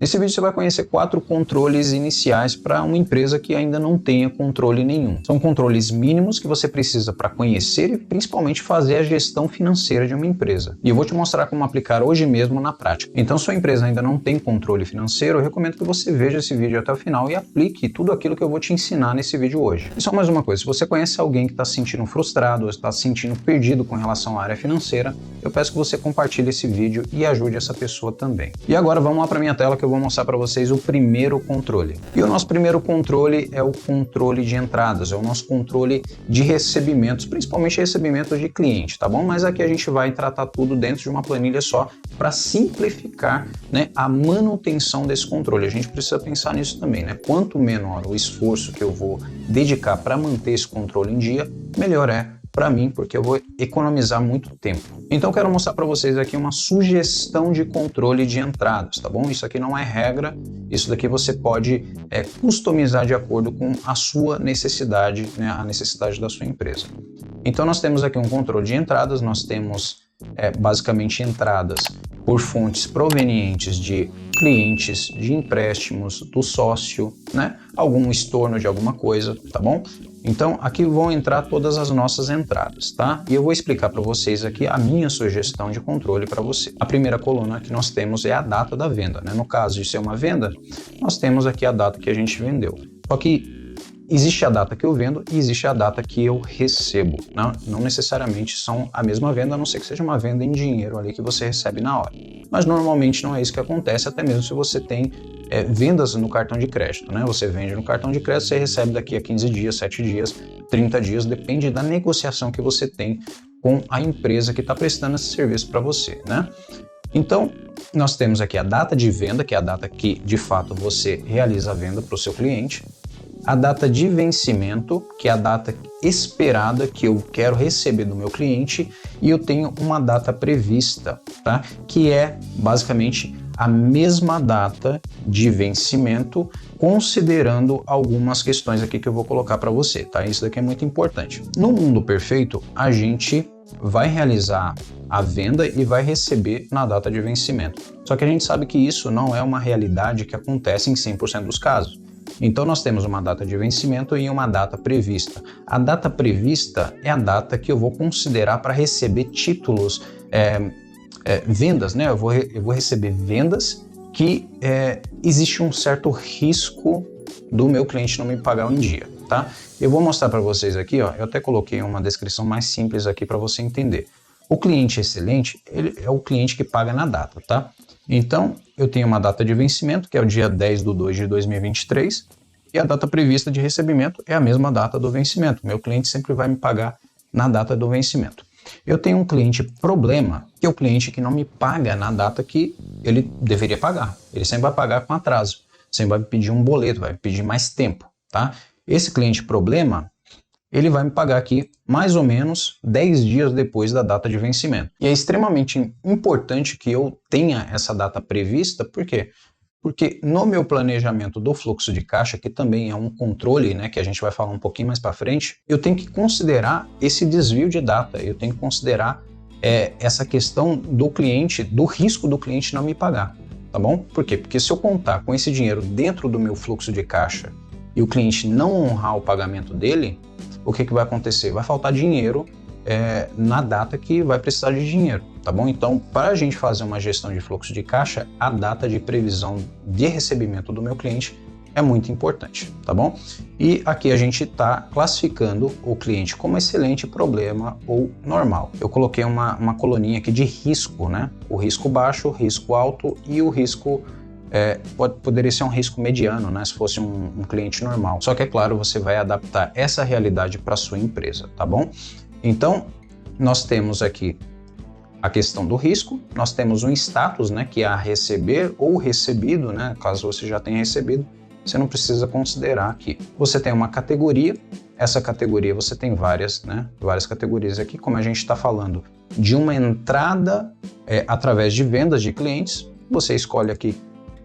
Nesse vídeo você vai conhecer 4 controles iniciais para uma empresa que ainda não tenha controle nenhum. São controles mínimos que você precisa para conhecer e principalmente fazer a gestão financeira de uma empresa. E eu vou te mostrar como aplicar hoje mesmo na prática. Então, se sua empresa ainda não tem controle financeiro, eu recomendo que você veja esse vídeo até o final e aplique tudo aquilo que eu vou te ensinar nesse vídeo hoje. E só mais uma coisa, se você conhece alguém que está se sentindo frustrado ou está se sentindo perdido com relação à área financeira, eu peço que você compartilhe esse vídeo e ajude essa pessoa também. E agora vamos lá para minha tela que eu vou mostrar para vocês o primeiro controle. E o nosso primeiro controle é o controle de entradas, é o nosso controle de recebimentos, principalmente recebimentos de cliente, tá bom? Mas aqui a gente vai tratar tudo dentro de uma planilha só para simplificar, né, a manutenção desse controle. A gente precisa pensar nisso também, né? Quanto menor o esforço que eu vou dedicar para manter esse controle em dia, melhor é para mim, porque eu vou economizar muito tempo. Então eu quero mostrar para vocês aqui uma sugestão de controle de entradas, tá bom? Isso aqui não é regra, isso daqui você pode customizar de acordo com a sua necessidade, né, a necessidade da sua empresa. Então nós temos aqui um controle de entradas, nós temos basicamente entradas por fontes provenientes de clientes, de empréstimos, do sócio, né? Algum estorno de alguma coisa, tá bom? Então aqui vão entrar todas as nossas entradas, tá? E eu vou explicar para vocês aqui a minha sugestão de controle para você. A primeira coluna que nós temos é a data da venda, né? No caso de ser uma venda, nós temos aqui a data que a gente vendeu. Só que existe a data que eu vendo e existe a data que eu recebo, né? Não necessariamente são a mesma venda, a não ser que seja uma venda em dinheiro ali que você recebe na hora. Mas normalmente não é isso que acontece, até mesmo se você tem vendas no cartão de crédito, né? Você vende no cartão de crédito, você recebe daqui a 15 dias, 7 dias, 30 dias, depende da negociação que você tem com a empresa que está prestando esse serviço para você, né? Então, nós temos aqui a data de venda, que é a data que de fato você realiza a venda para o seu cliente. A data de vencimento, que é a data esperada que eu quero receber do meu cliente, e eu tenho uma data prevista, tá? Que é basicamente a mesma data de vencimento, considerando algumas questões aqui que eu vou colocar para você, tá? Isso daqui é muito importante. No mundo perfeito, a gente vai realizar a venda e vai receber na data de vencimento. Só que a gente sabe que isso não é uma realidade que acontece em 100% dos casos. Então nós temos uma data de vencimento e uma data prevista. A data prevista é a data que eu vou considerar para receber títulos, vendas, né? Eu vou receber vendas que existe um certo risco do meu cliente não me pagar em dia, tá? Eu vou mostrar para vocês aqui, ó, eu até coloquei uma descrição mais simples aqui para você entender. O cliente excelente, ele é o cliente que paga na data, tá? Então, eu tenho uma data de vencimento, que é o dia 10/2/2023, e a data prevista de recebimento é a mesma data do vencimento. Meu cliente sempre vai me pagar na data do vencimento. Eu tenho um cliente problema, que é o cliente que não me paga na data que ele deveria pagar. Ele sempre vai pagar com atraso, sempre vai me pedir um boleto, vai me pedir mais tempo, tá? Esse cliente problema, ele vai me pagar aqui mais ou menos 10 dias depois da data de vencimento. E é extremamente importante que eu tenha essa data prevista, por quê? Porque no meu planejamento do fluxo de caixa, que também é um controle, né, que a gente vai falar um pouquinho mais para frente, eu tenho que considerar esse desvio de data, eu tenho que considerar essa questão do cliente, do risco do cliente não me pagar, tá bom? Por quê? Porque se eu contar com esse dinheiro dentro do meu fluxo de caixa e o cliente não honrar o pagamento dele, o que vai acontecer? Vai faltar dinheiro na data que vai precisar de dinheiro, tá bom? Então, para a gente fazer uma gestão de fluxo de caixa, a data de previsão de recebimento do meu cliente é muito importante, tá bom? E aqui a gente está classificando o cliente como excelente, problema ou normal. Eu coloquei uma coluninha aqui de risco, né? O risco baixo, o risco alto e o risco poderia ser um risco mediano, né, se fosse um cliente normal. Só que é claro, você vai adaptar essa realidade para a sua empresa, tá bom? Então, nós temos aqui a questão do risco, nós temos um status, né, que é a receber ou recebido, né, caso você já tenha recebido, você não precisa considerar aqui. Você tem uma categoria, essa categoria você tem várias categorias aqui, como a gente está falando de uma entrada através de vendas de clientes, você escolhe aqui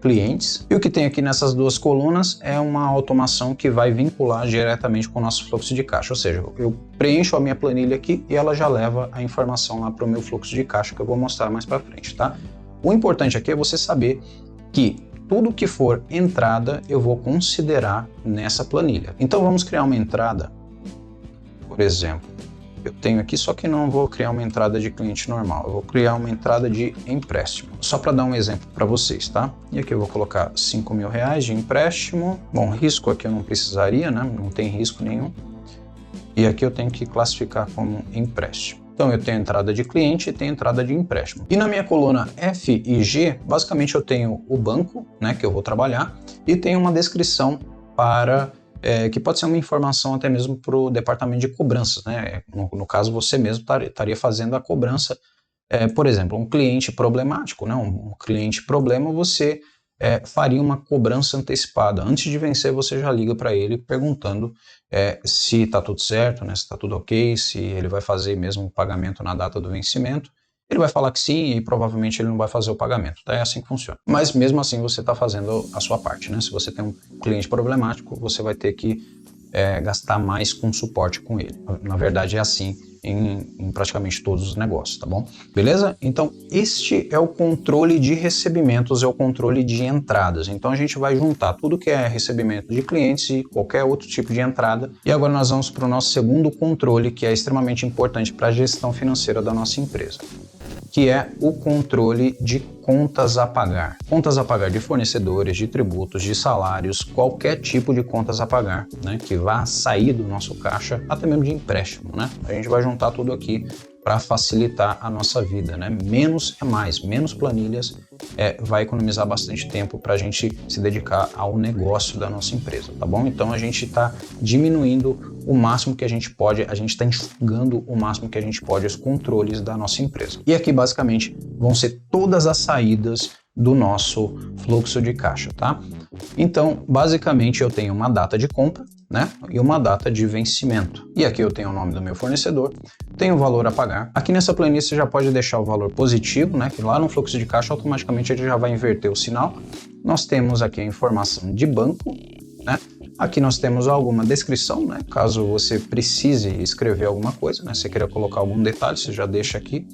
clientes. E o que tem aqui nessas duas colunas é uma automação que vai vincular diretamente com o nosso fluxo de caixa, ou seja, eu preencho a minha planilha aqui e ela já leva a informação lá para o meu fluxo de caixa que eu vou mostrar mais para frente, tá? O importante aqui é você saber que tudo que for entrada eu vou considerar nessa planilha. Então vamos criar uma entrada, por exemplo, eu tenho aqui, só que não vou criar uma entrada de cliente normal, eu vou criar uma entrada de empréstimo, só para dar um exemplo para vocês, tá? E aqui eu vou colocar R$5.000 de empréstimo. Bom, risco aqui eu não precisaria, né? Não tem risco nenhum. E aqui eu tenho que classificar como empréstimo. Então eu tenho entrada de cliente e tenho entrada de empréstimo. E na minha coluna F e G, basicamente eu tenho o banco, né, que eu vou trabalhar, e tenho uma descrição para que pode ser uma informação até mesmo para o departamento de cobranças, né? No caso, você mesmo estaria fazendo a cobrança. Por exemplo, um cliente problemático, né? Um cliente problema, você faria uma cobrança antecipada. Antes de vencer, você já liga para ele perguntando se está tudo certo, né? Se está tudo ok, se ele vai fazer mesmo o pagamento na data do vencimento. Ele vai falar que sim e provavelmente ele não vai fazer o pagamento, tá? É assim que funciona. Mas mesmo assim você está fazendo a sua parte, né? Se você tem um cliente problemático, você vai ter que gastar mais com suporte com ele. Na verdade é assim em praticamente todos os negócios, tá bom? Beleza? Então este é o controle de recebimentos, é o controle de entradas. Então a gente vai juntar tudo que é recebimento de clientes e qualquer outro tipo de entrada. E agora nós vamos para o nosso segundo controle, que é extremamente importante para a gestão financeira da nossa empresa, que é o controle de contas a pagar. Contas a pagar de fornecedores, de tributos, de salários, qualquer tipo de contas a pagar, né, que vá sair do nosso caixa, até mesmo de empréstimo, né? A gente vai juntar tudo aqui para facilitar a nossa vida, né? Menos é mais, menos planilhas vai economizar bastante tempo para a gente se dedicar ao negócio da nossa empresa, tá bom? Então a gente está diminuindo o máximo que a gente pode, a gente está enxugando o máximo que a gente pode os controles da nossa empresa. E aqui basicamente vão ser todas as saídas do nosso fluxo de caixa, tá? Então, basicamente eu tenho uma data de compra, né, e uma data de vencimento. E aqui eu tenho o nome do meu fornecedor, tenho o valor a pagar. Aqui nessa planilha você já pode deixar o valor positivo, né, que lá no fluxo de caixa automaticamente ele já vai inverter o sinal. Nós temos aqui a informação de banco, né? Aqui nós temos alguma descrição, né? Caso você precise escrever alguma coisa, né? Você queira colocar algum detalhe, você já deixa aqui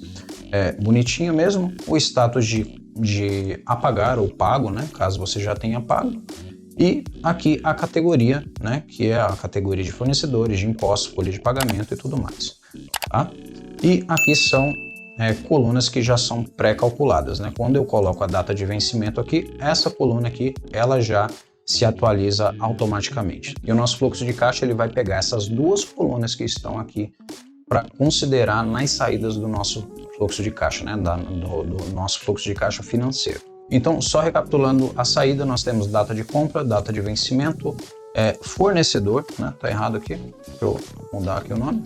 bonitinho mesmo. O status de apagar ou pago, né? Caso você já tenha pago. E aqui a categoria, né? Que é a categoria de fornecedores, de impostos, folha de pagamento e tudo mais, tá? E aqui são colunas que já são pré-calculadas, né? Quando eu coloco a data de vencimento aqui, essa coluna aqui, ela já se atualiza automaticamente. E o nosso fluxo de caixa ele vai pegar essas duas colunas que estão aqui para considerar nas saídas do nosso fluxo de caixa, né? Do nosso fluxo de caixa financeiro. Então, só recapitulando a saída, nós temos data de compra, data de vencimento, fornecedor, né? Tá errado aqui, deixa eu mudar aqui o nome,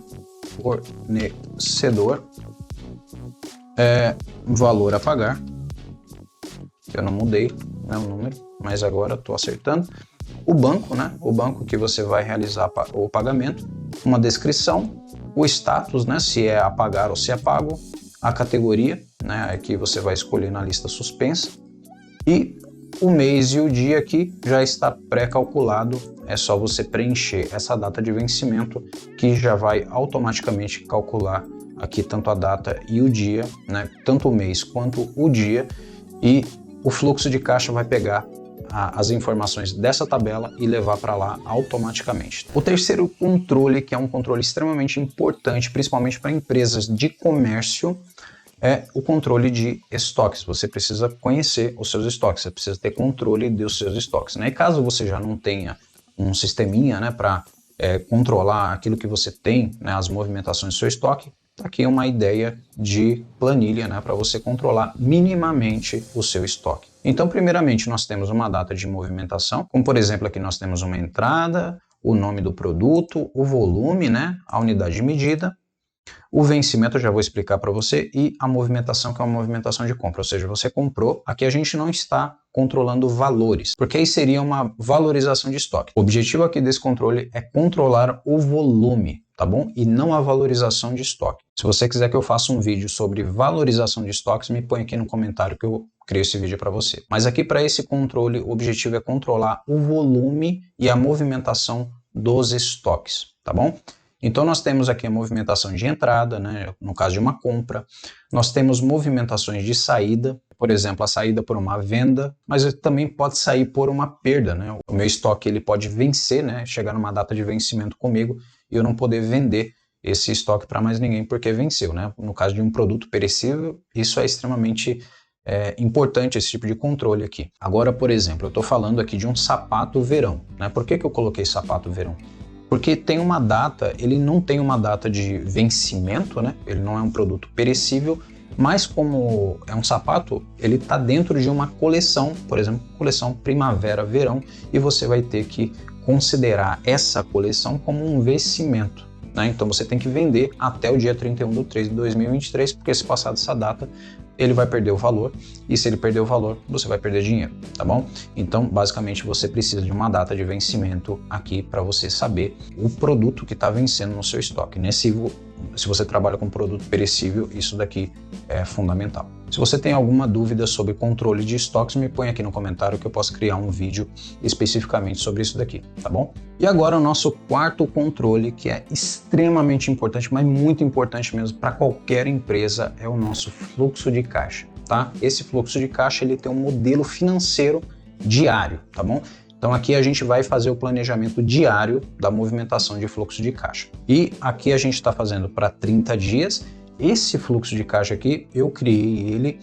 fornecedor, valor a pagar, eu não mudei, né, o número, mas agora estou acertando. O banco, né? O banco que você vai realizar o pagamento, uma descrição, o status, né? Se é a pagar ou se é pago, a categoria, né? Que você vai escolher na lista suspensa, e o mês e o dia aqui já está pré-calculado, é só você preencher essa data de vencimento que já vai automaticamente calcular aqui tanto a data e o dia, né? Tanto o mês quanto o dia, e o fluxo de caixa vai pegar as informações dessa tabela e levar para lá automaticamente. O terceiro controle, que é um controle extremamente importante, principalmente para empresas de comércio, é o controle de estoques. Você precisa conhecer os seus estoques, você precisa ter controle dos seus estoques, né? E caso você já não tenha um sisteminha, né, para controlar aquilo que você tem, né, as movimentações do seu estoque, tá aqui uma ideia de planilha, né, para você controlar minimamente o seu estoque. Então, primeiramente, nós temos uma data de movimentação, como por exemplo aqui nós temos uma entrada, o nome do produto, o volume, né, a unidade de medida, o vencimento eu já vou explicar para você, e a movimentação, que é uma movimentação de compra, ou seja, você comprou. Aqui a gente não está controlando valores, porque aí seria uma valorização de estoque. O objetivo aqui desse controle é controlar o volume, tá bom? E não a valorização de estoque. Se você quiser que eu faça um vídeo sobre valorização de estoques, me põe aqui no comentário que eu crio esse vídeo para você. Mas aqui para esse controle, o objetivo é controlar o volume e a movimentação dos estoques, tá bom? Então nós temos aqui a movimentação de entrada, né, no caso de uma compra, nós temos movimentações de saída, por exemplo, a saída por uma venda, mas também pode sair por uma perda, né? O meu estoque ele pode vencer, né, chegar numa data de vencimento comigo e eu não poder vender esse estoque para mais ninguém porque venceu, né? No caso de um produto perecível, isso é extremamente importante, esse tipo de controle aqui. Agora, por exemplo, eu estou falando aqui de um sapato verão, né? Por que eu coloquei sapato verão? Porque tem uma data, ele não tem uma data de vencimento, né? Ele não é um produto perecível, mas como é um sapato, ele está dentro de uma coleção, por exemplo, coleção primavera-verão, e você vai ter que considerar essa coleção como um vencimento, né? Então você tem que vender até o dia 31/3/2023, porque se passar dessa data, ele vai perder o valor, e se ele perder o valor, você vai perder dinheiro, tá bom? Então, basicamente, você precisa de uma data de vencimento aqui para você saber o produto que está vencendo no seu estoque, né? Se você trabalha com produto perecível, isso daqui é fundamental. Se você tem alguma dúvida sobre controle de estoques, me põe aqui no comentário que eu posso criar um vídeo especificamente sobre isso daqui, tá bom? E agora o nosso quarto controle, que é extremamente importante, mas muito importante mesmo para qualquer empresa, é o nosso fluxo de caixa, tá? Esse fluxo de caixa ele tem um modelo financeiro diário, tá bom? Então aqui a gente vai fazer o planejamento diário da movimentação de fluxo de caixa. E aqui a gente está fazendo para 30 dias. Esse fluxo de caixa aqui, eu criei ele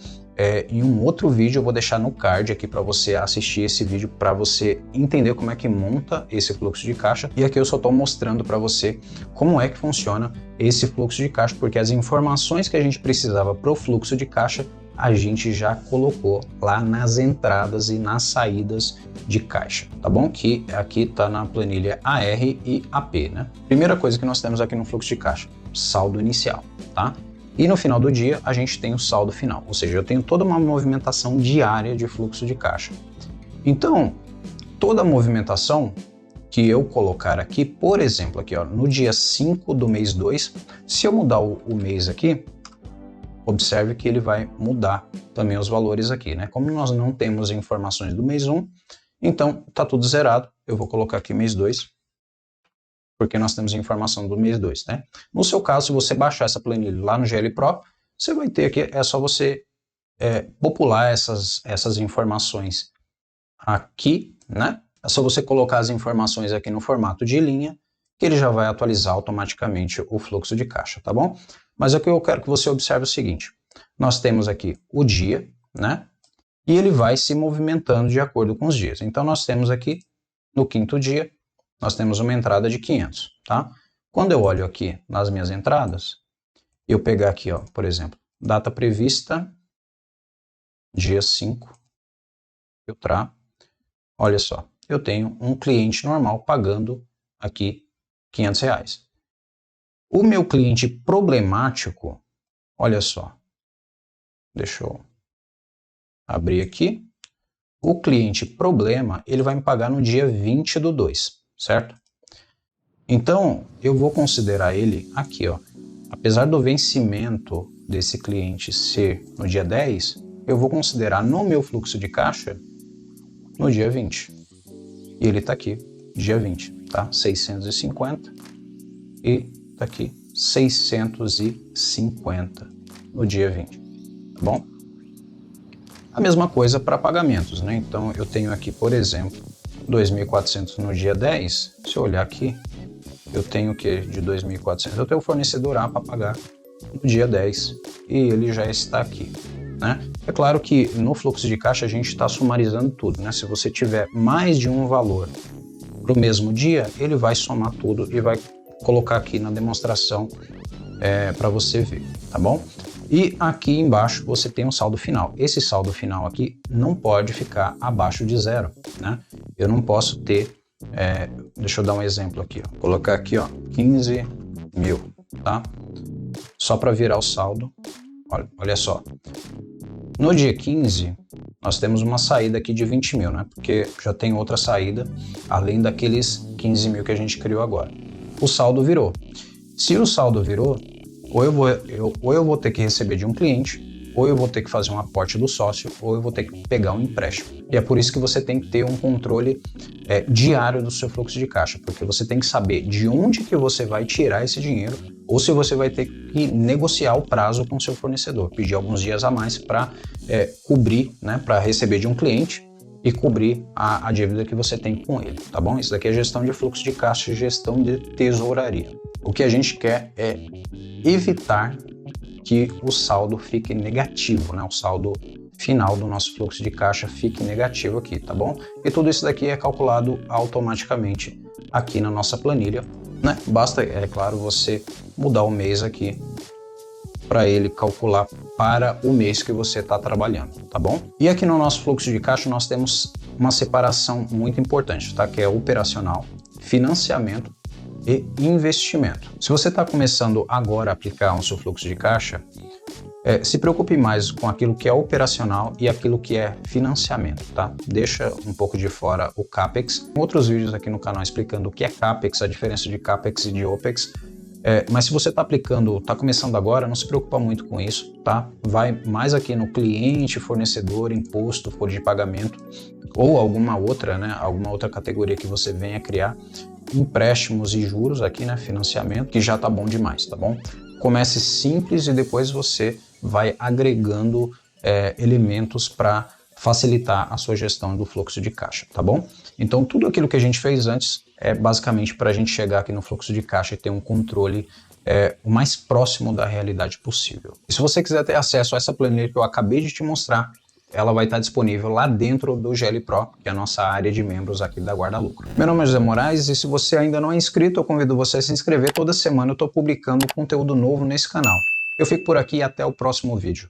em um outro vídeo, eu vou deixar no card aqui para você assistir esse vídeo, para você entender como é que monta esse fluxo de caixa. E aqui eu só estou mostrando para você como é que funciona esse fluxo de caixa, porque as informações que a gente precisava para o fluxo de caixa, a gente já colocou lá nas entradas e nas saídas de caixa, tá bom? Que aqui está na planilha AR e AP, né? Primeira coisa que nós temos aqui no fluxo de caixa, saldo inicial, tá? E no final do dia a gente tem o saldo final, ou seja, eu tenho toda uma movimentação diária de fluxo de caixa. Então, toda a movimentação que eu colocar aqui, por exemplo, aqui ó, no dia 5 do mês 2, se eu mudar o mês aqui, observe que ele vai mudar também os valores aqui, né? Como nós não temos informações do mês 1, então tá tudo zerado. Eu vou colocar aqui mês 2, porque nós temos informação do mês 2, né? No seu caso, se você baixar essa planilha lá no GL Pro, você vai ter aqui, é só você popular essas informações aqui, né? É só você colocar as informações aqui no formato de linha, que ele já vai atualizar automaticamente o fluxo de caixa, tá bom? Mas aqui eu quero que você observe o seguinte, nós temos aqui o dia, né? E ele vai se movimentando de acordo com os dias. Então nós temos aqui, no quinto dia, nós temos uma entrada de 500, tá? Quando eu olho aqui nas minhas entradas, eu pegar aqui, ó, por exemplo, data prevista, dia 5, filtrar, olha só, eu tenho um cliente normal pagando aqui R$500. O meu cliente problemático, olha só, deixa eu abrir aqui, o cliente problema, ele vai me pagar no dia 20/2, certo? Então, eu vou considerar ele aqui, ó, apesar do vencimento desse cliente ser no dia 10, eu vou considerar no meu fluxo de caixa no dia 20. E ele tá aqui, dia 20, tá? 650 e tá aqui 650 no dia 20, tá bom? A mesma coisa para pagamentos, né? Então eu tenho aqui, por exemplo, 2.400 no dia 10. Se eu olhar aqui, eu tenho o que de 2.400? Eu tenho o fornecedor A para pagar no dia 10 e ele já está aqui, né? É claro que no fluxo de caixa a gente está sumarizando tudo, né? Se você tiver mais de um valor para o mesmo dia, ele vai somar tudo e vai colocar aqui na demonstração para você ver, tá bom? E aqui embaixo você tem um saldo final. Esse saldo final aqui não pode ficar abaixo de 0, né? Eu não posso ter, deixa eu dar um exemplo aqui, ó. Vou colocar aqui, ó, 15 mil, tá? Só para virar o saldo, olha só. No dia 15, nós temos uma saída aqui de 20 mil, né? Porque já tem outra saída, além daqueles 15 mil que a gente criou agora. O saldo virou. Se o saldo virou, ou eu vou ter que receber de um cliente, ou eu vou ter que fazer um aporte do sócio, ou eu vou ter que pegar um empréstimo. E é por isso que você tem que ter um controle diário do seu fluxo de caixa, porque você tem que saber de onde que você vai tirar esse dinheiro, ou se você vai ter que negociar o prazo com o seu fornecedor, pedir alguns dias a mais para cobrir, né, para receber de um cliente e cobrir a dívida que você tem com ele, tá bom? Isso daqui é gestão de fluxo de caixa e gestão de tesouraria. O que a gente quer é evitar que o saldo fique negativo, né? O saldo final do nosso fluxo de caixa fique negativo aqui, tá bom? E tudo isso daqui é calculado automaticamente aqui na nossa planilha, né? Basta, é claro, você mudar o mês aqui para ele calcular para o mês que você está trabalhando, tá bom? E aqui no nosso fluxo de caixa nós temos uma separação muito importante, tá? Que é operacional, financiamento e investimento. Se você está começando agora a aplicar o seu fluxo de caixa, se preocupe mais com aquilo que é operacional e aquilo que é financiamento, tá? Deixa um pouco de fora o CAPEX. Tem outros vídeos aqui no canal explicando o que é CAPEX, a diferença de CAPEX e de OPEX. Mas se você está aplicando, está começando agora, não se preocupa muito com isso, tá? Vai mais aqui no cliente, fornecedor, imposto, folha de pagamento ou alguma outra, né? Alguma outra categoria que você venha criar, empréstimos e juros aqui, né? Financiamento, que já tá bom demais, tá bom? Comece simples e depois você vai agregando elementos para facilitar a sua gestão do fluxo de caixa, tá bom? Então tudo aquilo que a gente fez antes é basicamente para a gente chegar aqui no fluxo de caixa e ter um controle o mais próximo da realidade possível. E se você quiser ter acesso a essa planilha que eu acabei de te mostrar, ela vai estar disponível lá dentro do GL Pro, que é a nossa área de membros aqui da Guarda Lucro. Meu nome é José Moraes e se você ainda não é inscrito, eu convido você a se inscrever. Toda semana eu estou publicando conteúdo novo nesse canal. Eu fico por aqui e até o próximo vídeo.